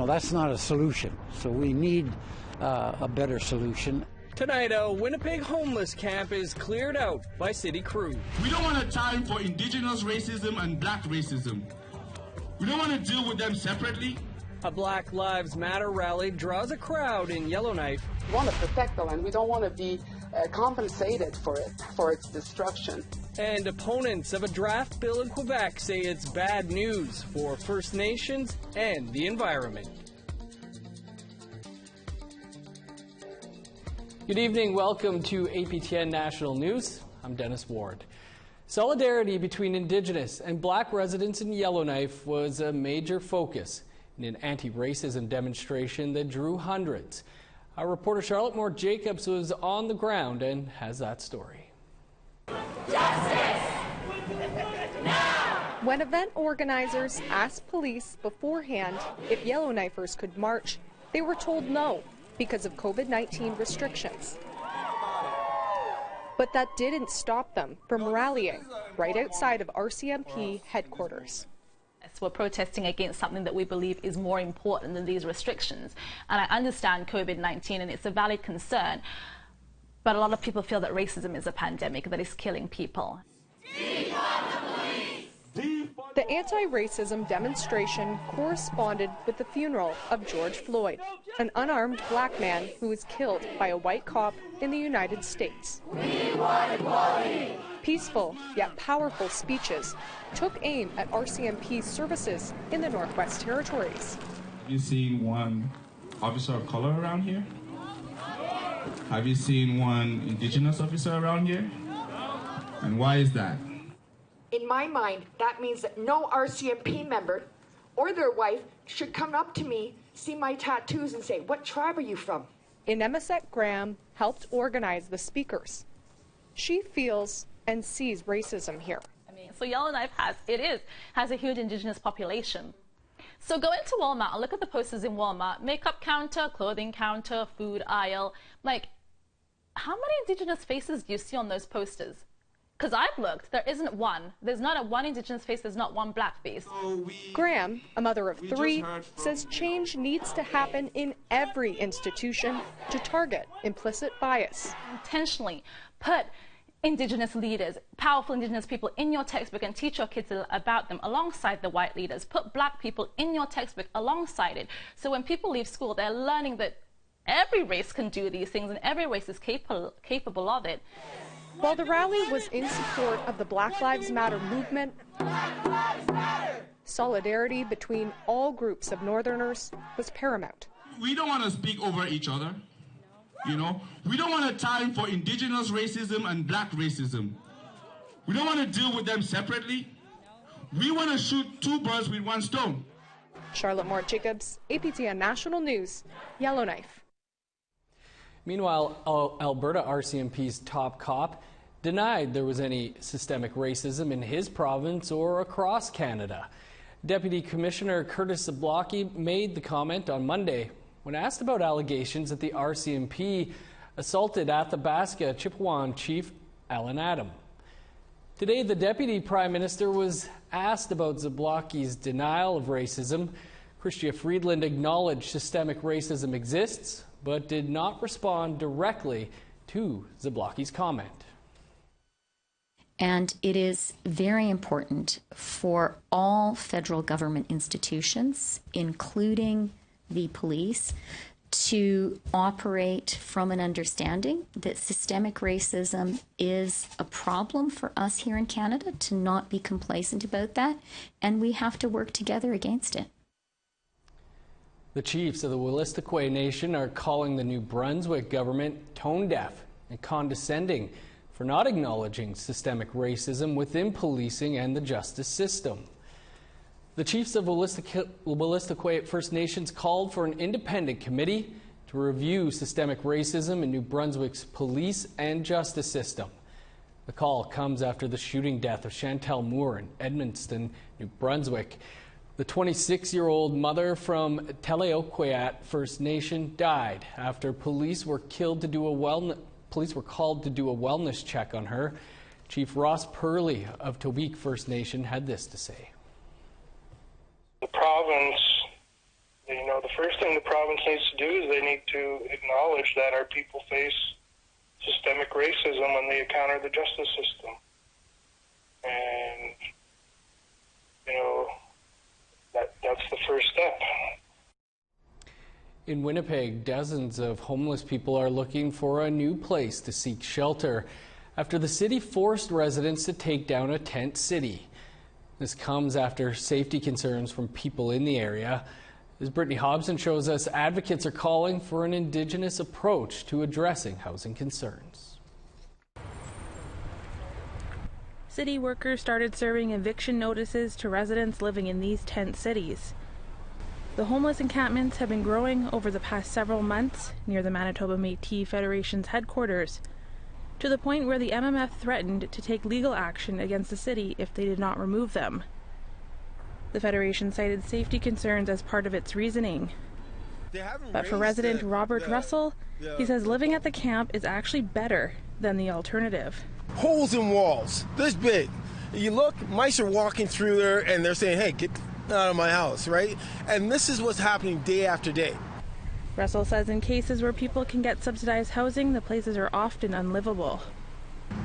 that's not a solution. So we need a better solution. Tonight, a Winnipeg homeless camp is cleared out by city crew. We don't want a time for Indigenous racism and black racism. We don't want to deal with them separately. A Black Lives Matter rally draws a crowd in Yellowknife. We want to protect the land. We don't want to be compensated for its destruction. And opponents of a draft bill in Quebec say it's bad news for First Nations and the environment. Good evening. Welcome to APTN National News. I'm Dennis Ward. Solidarity between Indigenous and Black residents in Yellowknife was a major focus in an anti-racism demonstration that drew hundreds. Our reporter Charlotte Moore-Jacobs was on the ground and has that story. Justice! Now! When event organizers asked police beforehand if Yellowknifers could march, they were told no because of COVID-19 restrictions. But that didn't stop them from rallying right outside of RCMP headquarters. We're protesting against something that we believe is more important than these restrictions. And I understand COVID-19 and it's a valid concern, but a lot of people feel that racism is a pandemic that is killing people. The anti-racism demonstration corresponded with the funeral of George Floyd, an unarmed black man who was killed by a white cop in the United States. We want equality. Peaceful yet powerful speeches took aim at RCMP's services in the Northwest Territories. Have you seen one officer of color around here? Have you seen one Indigenous officer around here? And why is that? In my mind, that means that no RCMP member or their wife should come up to me, see my tattoos, and say, "What tribe are you from?" Inemesette Graham helped organize the speakers. She feels and sees racism here. So Yellowknife has a huge Indigenous population. So go into Walmart and look at the posters in Walmart: makeup counter, clothing counter, food aisle. Like, how many Indigenous faces do you see on those posters? Because I've looked, there isn't one. There's not one Indigenous face, there's not one black face. Graham, a mother of three, says change needs to happen in every institution to target implicit bias. Intentionally put Indigenous leaders, powerful Indigenous people in your textbook and teach your kids about them alongside the white leaders. Put black people in your textbook alongside it. So when people leave school, they're learning that every race can do these things and every race is capable of it. While the rally was in support of the Black Lives Matter movement, solidarity between all groups of Northerners was paramount. We don't want to speak over each other. We don't want a time for Indigenous racism and black racism. We don't want to deal with them separately. We want to shoot two birds with one stone. Charlotte Moore-Jacobs, APTN National News, Yellowknife. Meanwhile, Alberta RCMP's top cop denied there was any systemic racism in his province or across Canada. Deputy Commissioner Curtis Zablocki made the comment on Monday when asked about allegations that the RCMP assaulted Athabasca Chippewa Chief Alan Adam. Today, the Deputy Prime Minister was asked about Zablocki's denial of racism. Chrystia Freeland acknowledged systemic racism exists, but did not respond directly to Zablocki's comment. And it is very important for all federal government institutions, including the police, to operate from an understanding that systemic racism is a problem for us here in Canada, to not be complacent about that, and we have to work together against it. The chiefs of the Wolastoqey Nation are calling the New Brunswick government tone-deaf and condescending for not acknowledging systemic racism within policing and the justice system. The chiefs of Wolastoqey First Nations called for an independent committee to review systemic racism in New Brunswick's police and justice system. The call comes after the shooting death of Chantel Moore in Edmundston, New Brunswick. The 26-year-old mother from Teleoquiat First Nation died after police were called to do a wellness check on her. Chief Ross Purley of Tobique First Nation had this to say. The province, the first thing the province needs to do is they need to acknowledge that our people face systemic racism when they encounter the justice system. And, that's the first step. In Winnipeg, dozens of homeless people are looking for a new place to seek shelter after the city forced residents to take down a tent city. This comes after safety concerns from people in the area. As Brittany Hobson shows us, advocates are calling for an Indigenous approach to addressing housing concerns. City workers started serving eviction notices to residents living in these tent cities. The homeless encampments have been growing over the past several months near the Manitoba Métis Federation's headquarters, to the point where the MMF threatened to take legal action against the city if they did not remove them. The Federation cited safety concerns as part of its reasoning. But for resident Robert Russell, he says living at the camp is actually better than the alternative. Holes in walls, this big. You look, mice are walking through there and they're saying, hey, get out of my house, right? And this is what's happening day after day. Russell says in cases where people can get subsidized housing, the places are often unlivable.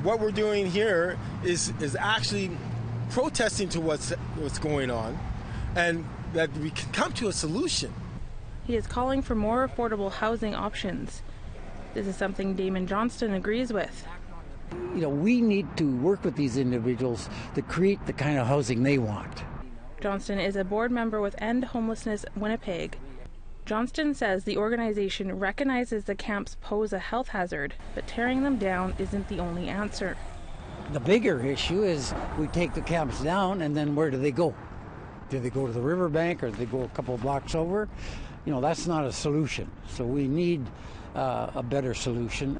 What we're doing here is actually protesting to what's going on, and that we can come to a solution. He is calling for more affordable housing options. This is something Damon Johnston agrees with. We need to work with these individuals to create the kind of housing they want. Johnston is a board member with End Homelessness Winnipeg. Johnston says the organization recognizes the camps pose a health hazard, but tearing them down isn't the only answer. The bigger issue is we take the camps down, and then where do they go? Do they go to the riverbank, or do they go a couple of blocks over? That's not a solution. So we need a better solution.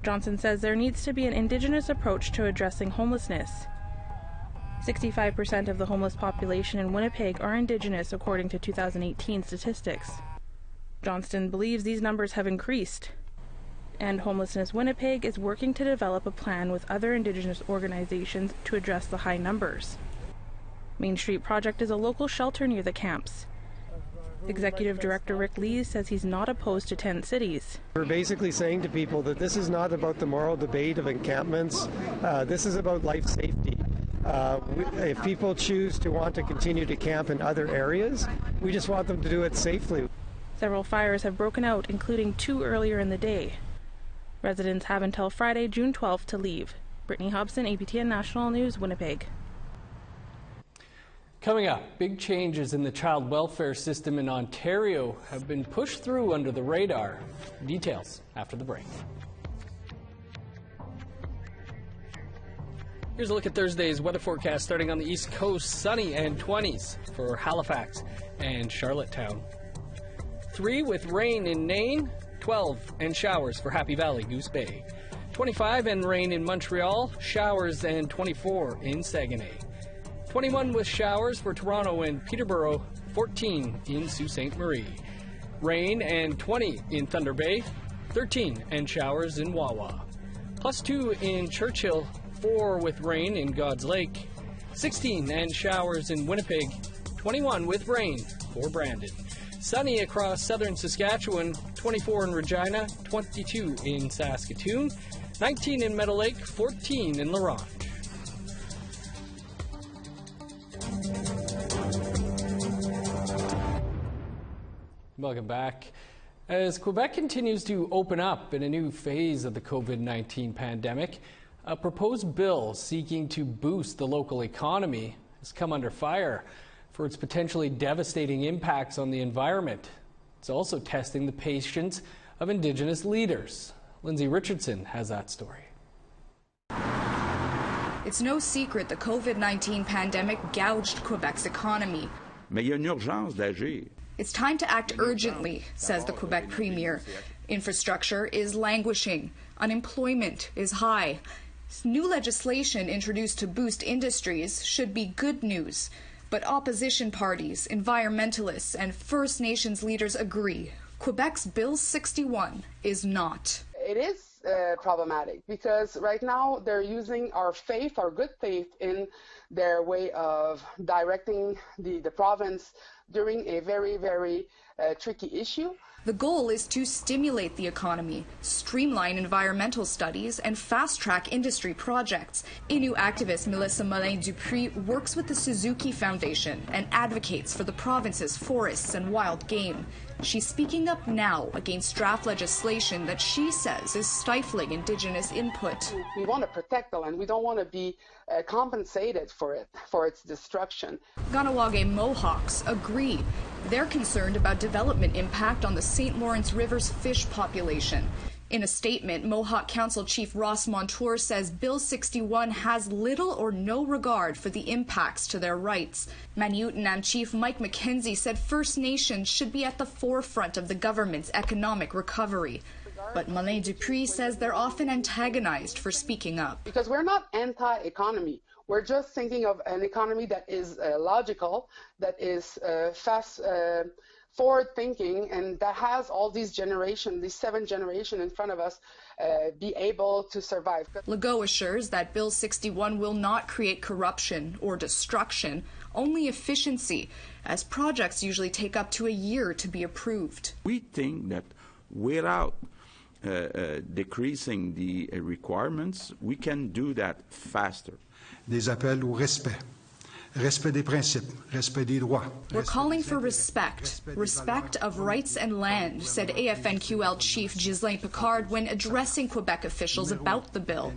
Johnson says there needs to be an Indigenous approach to addressing homelessness. 65% of the homeless population in Winnipeg are Indigenous, according to 2018 statistics. Johnston believes these numbers have increased. And Homelessness Winnipeg is working to develop a plan with other Indigenous organizations to address the high numbers. Main Street Project is a local shelter near the camps. Executive Director Rick Lees says he's not opposed to tent cities. We're basically saying to people that this is not about the moral debate of encampments. This is about life safety. If people choose to want to continue to camp in other areas, we just want them to do it safely. Several fires have broken out, including 2 earlier in the day. Residents have until Friday, June 12th to leave. Brittany Hobson, APTN National News, Winnipeg. Coming up, big changes in the child welfare system in Ontario have been pushed through under the radar. Details after the break. Here's a look at Thursday's weather forecast starting on the East Coast. Sunny and 20s for Halifax and Charlottetown. 3 with rain in Nain, 12 and showers for Happy Valley, Goose Bay. 25 and rain in Montreal, showers and 24 in Saguenay. 21 with showers for Toronto and Peterborough, 14 in Sault Ste. Marie. Rain and 20 in Thunder Bay, 13 and showers in Wawa. +2 in Churchill, 4 with rain in God's Lake. 16 and showers in Winnipeg, 21 with rain for Brandon. Sunny across southern Saskatchewan, 24 in Regina, 22 in Saskatoon, 19 in Meadow Lake, 14 in La Ronge. Welcome back. As Quebec continues to open up in a new phase of the COVID-19 pandemic, a proposed bill seeking to boost the local economy has come under fire for its potentially devastating impacts on the environment. It's also testing the patience of Indigenous leaders. Lindsay Richardson has that story. It's no secret the COVID-19 pandemic gouged Quebec's economy. Mais il y a une urgence d'agir. It's time to act urgently, says the Quebec Premier. Infrastructure is languishing. Unemployment is high. New legislation introduced to boost industries should be good news. But opposition parties, environmentalists, and First Nations leaders agree. Quebec's Bill 61 is not. It is problematic because right now they're using our faith, our good faith, in their way of directing the province during a very, very tricky issue. The goal is to stimulate the economy, streamline environmental studies, and fast-track industry projects. Innu activist Melissa Moulin-Dupuis works with the Suzuki Foundation and advocates for the province's forests and wild game. She's speaking up now against draft legislation that she says is stifling Indigenous input. We want to protect the land. We don't want to be compensated for its destruction. Ganawage Mohawks agree. They're concerned about development impact on the St. Lawrence River's fish population. In a statement, Mohawk Council Chief Ross Montour says Bill 61 has little or no regard for the impacts to their rights. Maniutanam Chief Mike McKenzie said First Nations should be at the forefront of the government's economic recovery. But Moulin-Dupuis says they're often antagonized for speaking up. Because we're not anti-economy. We're just thinking of an economy that is logical, that is fast forward-thinking, and that has all these generations, these 7 generations in front of us, be able to survive. Legault assures that Bill 61 will not create corruption or destruction, only efficiency, as projects usually take up to a year to be approved. We think that without decreasing the requirements, we can do that faster. Des appels au respect. Respect des principes, respect des droits. We're calling for respect of rights and land, said AFNQL Chief Ghislain Picard when addressing Quebec officials about the bill.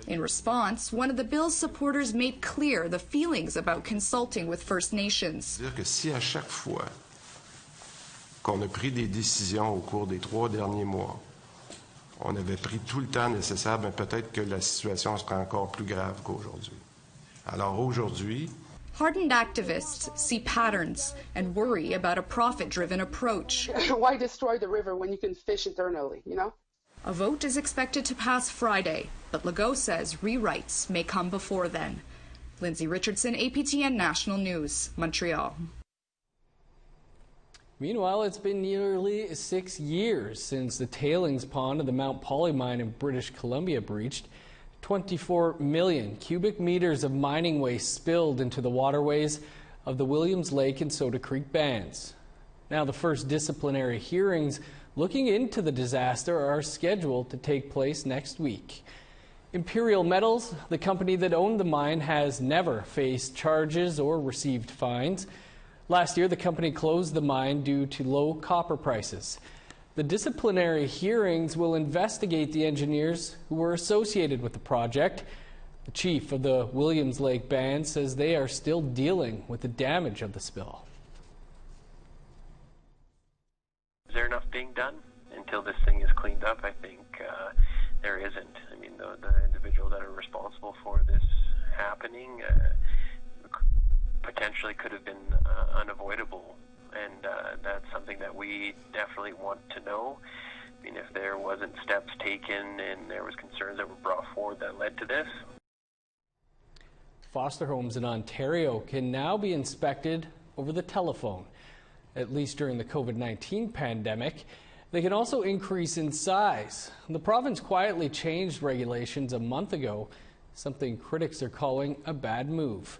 In response, one of the bill's supporters made clear the feelings about consulting with First Nations. C'est-à-dire que si à chaque fois qu'on a pris des décisions au cours des 3 derniers mois, on avait pris tout le temps nécessaire, ben peut-être que la situation serait encore plus grave qu'aujourd'hui. Alors aujourd'hui, hardened activists see patterns and worry about a profit-driven approach. Why destroy the river when you can fish internally, you know? A vote is expected to pass Friday, but Legault says rewrites may come before then. Lindsay Richardson, APTN National News, Montreal. Meanwhile, it's been nearly 6 years since the tailings pond of the Mount Poly mine in British Columbia breached. 24 million cubic meters of mining waste spilled into the waterways of the Williams Lake and Soda Creek bands. Now, the first disciplinary hearings looking into the disaster are scheduled to take place next week. Imperial Metals, the company that owned the mine, has never faced charges or received fines. Last year, the company closed the mine due to low copper prices. The disciplinary hearings will investigate the engineers who were associated with the project. The chief of the Williams Lake Band says they are still dealing with the damage of the spill. Is there enough being done until this thing is cleaned up? I think there isn't. I mean, the individuals that are responsible for this happening potentially could have been unavoidable. And that's something that we definitely want to know. I mean, if there wasn't steps taken and there was concerns that were brought forward that led to this. Foster homes in Ontario can now be inspected over the telephone, at least during the COVID-19 pandemic. They can also increase in size. The province quietly changed regulations a month ago, something critics are calling a bad move.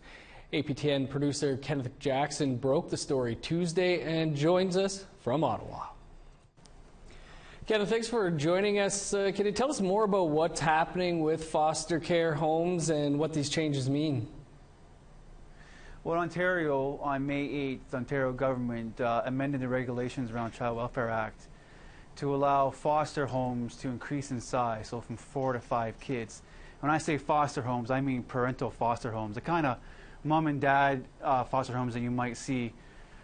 APTN producer Kenneth Jackson broke the story Tuesday and joins us from Ottawa. Kenneth, thanks for joining us. Can you tell us more about what's happening with foster care homes and what these changes mean? Well, Ontario, on May 8th, the Ontario government amended the regulations around Child Welfare Act to allow foster homes to increase in size, so from 4 to 5 kids. When I say foster homes, I mean parental foster homes, the kind of mom and dad foster homes that you might see.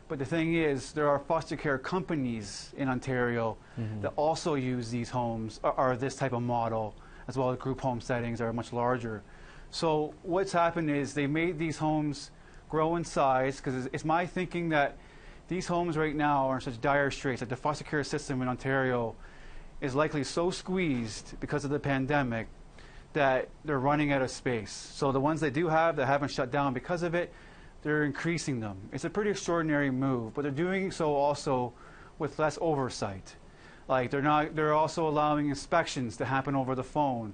But the thing is, there are foster care companies in Ontario that also use these homes, or this type of model, as well as group home settings that are much larger. So what's happened is they made these homes grow in size, because it's my thinking that these homes right now are in such dire straits that the foster care system in Ontario is likely so squeezed because of the pandemic that they're running out of space. So the ones they do have that haven't shut down because of it, they're increasing them. It's a pretty extraordinary move, but they're doing so also with less oversight. Like they're also allowing inspections to happen over the phone.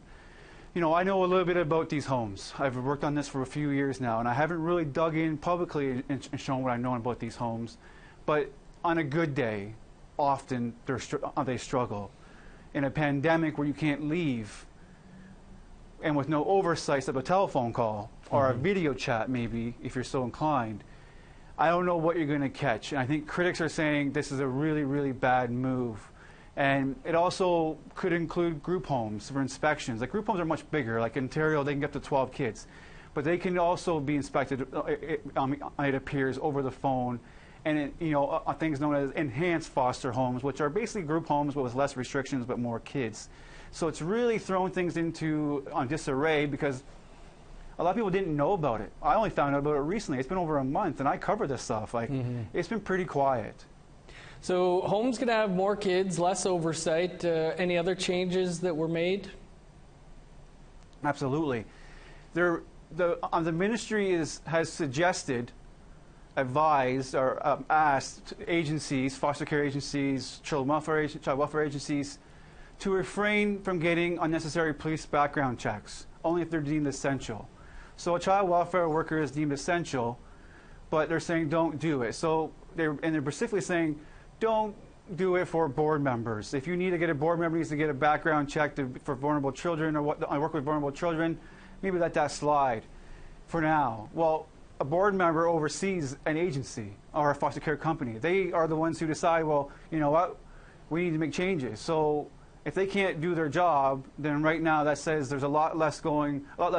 You know, I know a little bit about these homes. I've worked on this for a few years now, and I haven't really dug in publicly and shown what I know about these homes. But on a good day, often they struggle. In a pandemic where you can't leave, and with no oversight of a telephone call or a video chat, maybe, if you're so inclined, I don't know what you're going to catch. And I think critics are saying this is a really, really bad move. And it also could include group homes for inspections. Like, group homes are much bigger. Like in Ontario, they can get up to 12 kids. But they can also be inspected, it appears, over the phone. And things known as enhanced foster homes, which are basically group homes but with less restrictions but more kids. So it's really thrown things into disarray because a lot of people didn't know about it. I only found out about it recently. It's been over a month, and I cover this stuff. Like, it's been pretty quiet. So homes going to have more kids, less oversight. Any other changes that were made? Absolutely. The ministry has suggested, advised, or asked agencies, foster care agencies, child welfare agencies, to refrain from getting unnecessary police background checks, only if they're deemed essential. So a child welfare worker is deemed essential, but they're saying don't do it. So they're specifically saying don't do it for board members. If you need to get a board member needs to get a background check for vulnerable children or I work with vulnerable children, maybe let that slide for now. Well, a board member oversees an agency or a foster care company. They are the ones who decide, well, you know what, we need to make changes. So if they can't do their job, then right now that says there's a lot less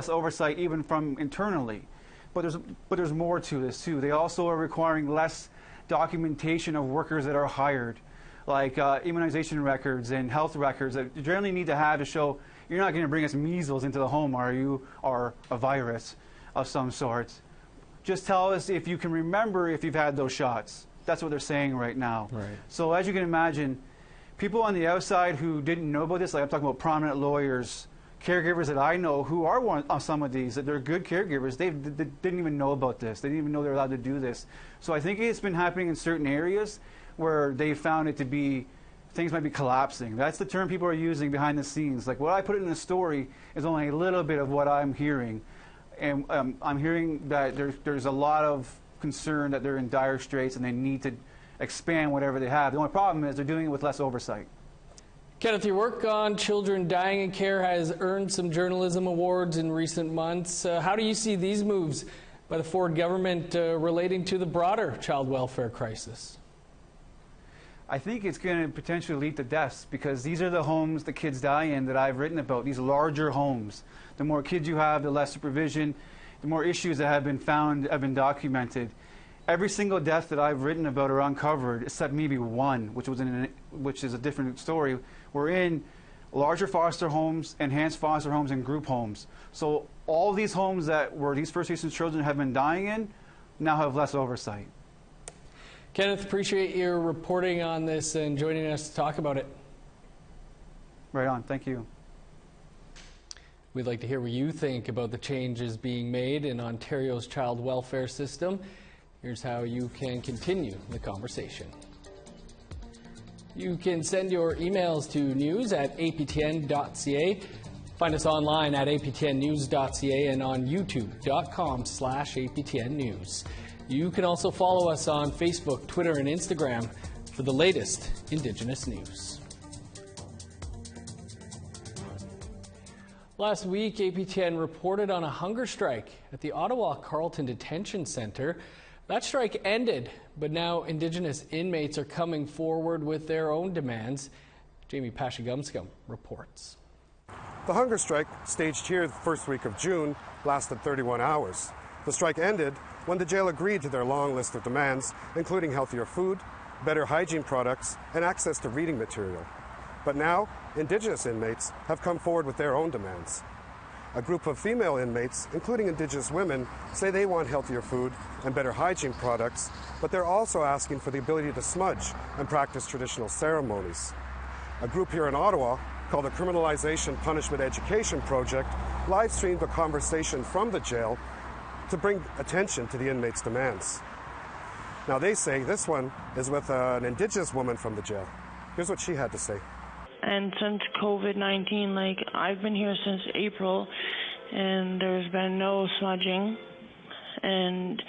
oversight even from internally. But there's more to this too. They also are requiring less documentation of workers that are hired, like immunization records and health records that you generally need to have to show you're not going to bring us measles into the home, are you, or a virus of some sort. Just tell us if you can remember if you've had those shots. That's what they're saying right now. Right. So as you can imagine, people on the outside who didn't know about this, like I'm talking about prominent lawyers, caregivers that I know who are on some of these, that they're good caregivers, they didn't even know about this. They didn't even know they're allowed to do this. So I think it's been happening in certain areas where they found it to be, things might be collapsing. That's the term people are using behind the scenes. Like what I put in the story is only a little bit of what I'm hearing. And I'm hearing that there's a lot of concern that they're in dire straits and they need to expand whatever they have. The only problem is they're doing it with less oversight. Kenneth, your work on children dying in care has earned some journalism awards in recent months. How do you see these moves by the Ford government relating to the broader child welfare crisis? I think it's going to potentially lead to deaths because these are the homes the kids die in that I've written about, these larger homes. The more kids you have, the less supervision, the more issues that have been found, have been documented. Every single death that I've written about or uncovered, except maybe one, which is a different story, were in larger foster homes, enhanced foster homes, and group homes. So all these homes that were these First Nations children have been dying in now have less oversight. Kenneth, appreciate your reporting on this and joining us to talk about it. Right on. Thank you. We'd like to hear what you think about the changes being made in Ontario's child welfare system. Here's how you can continue the conversation. You can send your emails to news@aptn.ca. Find us online at aptnnews.ca and on youtube.com/aptnnews. You can also follow us on Facebook, Twitter, and Instagram for the latest Indigenous news. Last week, APTN reported on a hunger strike at the Ottawa Carleton Detention Centre. That strike ended, but now Indigenous inmates are coming forward with their own demands. Jamie Pashigumskum reports. The hunger strike, staged here the first week of June, lasted 31 hours. The strike ended when the jail agreed to their long list of demands, including healthier food, better hygiene products, and access to reading material. But now, Indigenous inmates have come forward with their own demands. A group of female inmates, including Indigenous women, say they want healthier food and better hygiene products, but they're also asking for the ability to smudge and practice traditional ceremonies. A group here in Ottawa, called the Criminalization Punishment Education Project, live-streamed a conversation from the jail to bring attention to the inmates' demands. Now they say this one is with an Indigenous woman from the jail. Here's what she had to say. And since COVID-19, like, I've been here since April, and there's been no smudging, and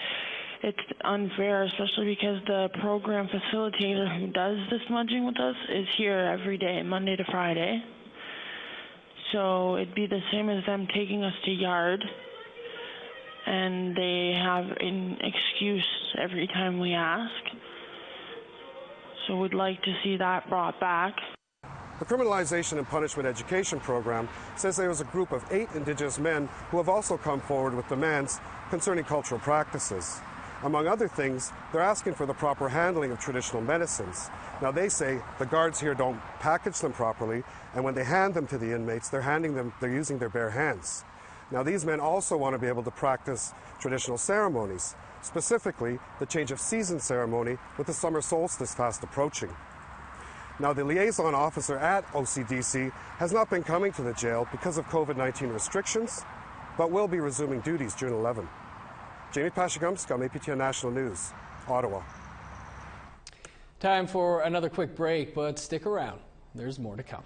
it's unfair, especially because the program facilitator who does the smudging with us is here every day, Monday to Friday. So it'd be the same as them taking us to yard, and they have an excuse every time we ask. So we'd like to see that brought back. The Criminalization and Punishment Education Program says there was a group of 8 Indigenous men who have also come forward with demands concerning cultural practices. Among other things, they're asking for the proper handling of traditional medicines. Now, they say the guards here don't package them properly, and when they hand them to the inmates, they're using their bare hands. Now, these men also want to be able to practice traditional ceremonies, specifically the change of season ceremony with the summer solstice fast approaching. Now, the liaison officer at OCDC has not been coming to the jail because of COVID-19 restrictions, but will be resuming duties June 11. Jamie Pashagumskam, APTN National News, Ottawa. Time for another quick break, but stick around. There's more to come.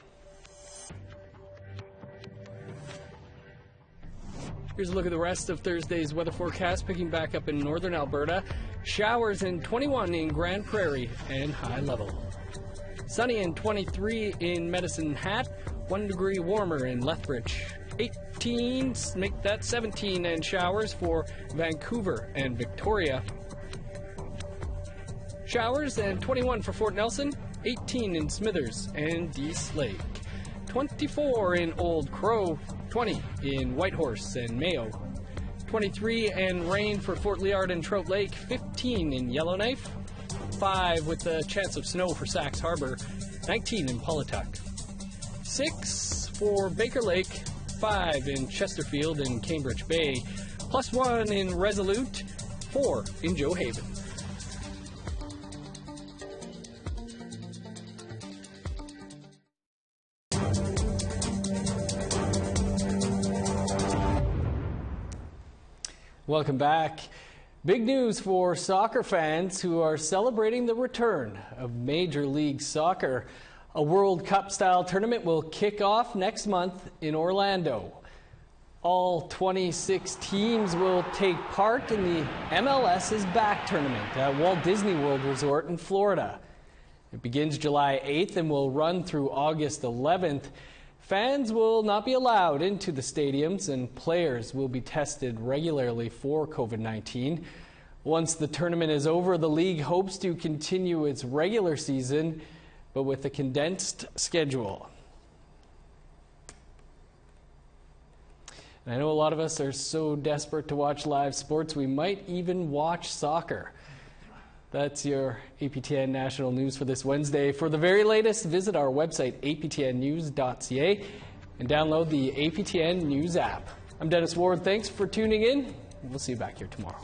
Here's a look at the rest of Thursday's weather forecast, picking back up in northern Alberta. Showers in 21 in Grand Prairie and High Level. Sunny and 23 in Medicine Hat, 1 degree warmer in Lethbridge. 18, make that 17, and showers for Vancouver and Victoria. Showers and 21 for Fort Nelson, 18 in Smithers and East Lake. 24 in Old Crow, 20 in Whitehorse and Mayo. 23 and rain for Fort Liard and Trout Lake, 15 in Yellowknife. 5 with a chance of snow for Sax Harbor, 19 in Pawlatuck. 6 for Baker Lake, 5 in Chesterfield and Cambridge Bay, +1 in Resolute, 4 in Joe Haven. Welcome back. Big news for soccer fans who are celebrating the return of Major League Soccer. A World Cup-style tournament will kick off next month in Orlando. All 26 teams will take part in the MLS's Back tournament at Walt Disney World Resort in Florida. It begins July 8th and will run through August 11th. Fans will not be allowed into the stadiums, and players will be tested regularly for COVID-19. Once the tournament is over, the league hopes to continue its regular season, but with a condensed schedule. And I know a lot of us are so desperate to watch live sports, we might even watch soccer. That's your APTN National News for this Wednesday. For the very latest, visit our website, aptnnews.ca, and download the APTN News app. I'm Dennis Ward. Thanks for tuning in. We'll see you back here tomorrow.